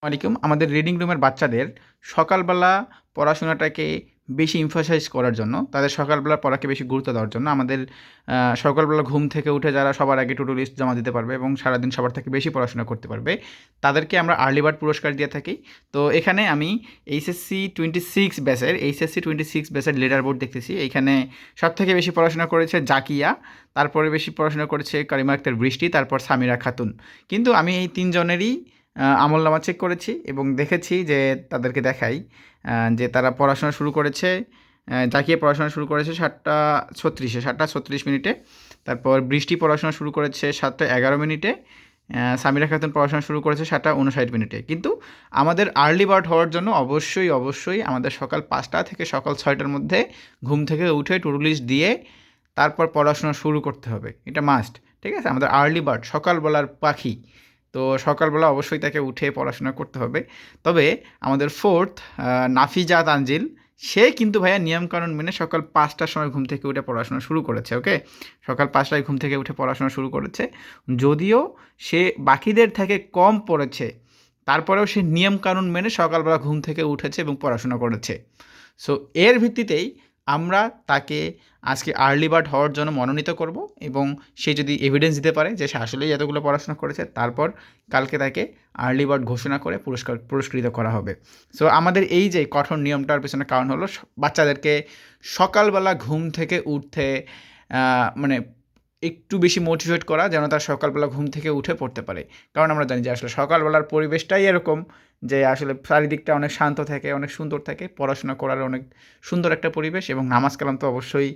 ওয়ালাইকুম। আমাদের রিডিং রুমের বাচ্চাদের সকালবেলা পড়াশোনাটাকে বেশি এমফাসাইজ করার জন্য, তাদের সকালবেলা পড়াকে বেশি গুরুত্ব দেওয়ার জন্য আমাদের সকালবেলা ঘুম থেকে উঠে যারা সবার আগে টু ডু লিস্ট জমা দিতে পারবে এবং সারাদিন সবার থেকে বেশি পড়াশোনা করতে পারবে, তাদেরকে আমরা আর্লি বার্ড পুরস্কার দিয়ে থাকি। তো এখানে আমি এইচএসসি 26 ব্যাচের লিডার বোর্ড দেখতেছি। এইখানে সব থেকে বেশি পড়াশোনা করেছে জাকিয়া, তারপরে বেশি পড়াশোনা করেছে কারিমা আক্তার বৃষ্টি, তারপর সামিরা খাতুন। কিন্তু আমি এই তিনজনেরই আমলনামা চেক করেছি এবং দেখেছি যে তাদেরকে দেখাই যে তারা পড়াশোনা শুরু করেছে। জাকিয়ে পড়াশোনা শুরু করেছে 7:36 তারপর বৃষ্টি পড়াশোনা শুরু করেছে 7:11। সামিরা খাতুন পড়াশোনা শুরু করেছে 7:59। কিন্তু আমাদের আর্লি বার্ড হওয়ার জন্য অবশ্যই আমাদের সকাল 5টা থেকে সকাল 6টার মধ্যে ঘুম থেকে উঠে টু ডু লিস্ট দিয়ে তারপর পড়াশোনা শুরু করতে হবে। এটা মাস্ট, ঠিক আছে? আমাদের আর্লি বার্ড সকালবেলার পাখি, তো সকালবেলা অবশ্যই তাকে উঠে পড়াশোনা করতে হবে। তবে আমাদের ফোর্থ নাফিজা তানজিল, সে কিন্তু ভাইয়া নিয়মকানুন মেনে সকাল 5টার সময় ঘুম থেকে উঠে পড়াশোনা শুরু করেছে। ওকে, সকাল 5টায় ঘুম থেকে উঠে পড়াশোনা শুরু করেছে। যদিও সে বাকিদের থেকে কম পড়েছে, তারপরেও সে নিয়মকানুন মেনে সকালবেলা ঘুম থেকে উঠেছে এবং পড়াশোনা করেছে। সো এর ভিত্তিতেই আমরা তাকে আজকে আর্লি বার্ড হওয়ার জন্য মনোনীত করব এবং সে যদি এভিডেন্স দিতে পারে যে সে আসলেই এতগুলো পড়াশোনা করেছে, তারপর কালকে তাকে আর্লি বার্ড ঘোষণা করে পুরস্কৃত করা হবে। সো আমাদের এই যে কঠোর নিয়মটার পেছনে কারণ হলো বাচ্চাদেরকে সকালবেলা ঘুম থেকে উঠতে মানে একটু বেশি মোটিভেট করা, যেন তার সকালবেলা ঘুম থেকে উঠে পড়তে পারে। কারণ আমরা জানি যে আসলে সকালবেলার পরিবেশটাই এরকম যে আসলে চারিদিকটা অনেক শান্ত থাকে, অনেক সুন্দর থাকে, পড়াশোনা করার অনেক সুন্দর একটা পরিবেশ এবং নামাজ কালাম তো অবশ্যই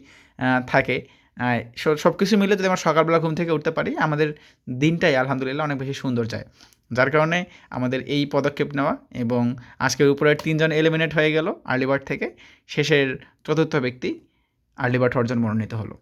থাকে। সব কিছু মিলে যদি আমরা সকালবেলা ঘুম থেকে উঠতে পারি, আমাদের দিনটাই আলহামদুলিল্লাহ অনেক বেশি সুন্দর যায়। যার কারণে আমাদের এই পদক্ষেপ নেওয়া এবং আজকের উপরের 3জন এলিমিনেট হয়ে গেল আর্লি বার্ড থেকে, শেষের চতুর্থ ব্যক্তি আর্লি বার্ড হওয়ার জন্য মনোনীত হলো।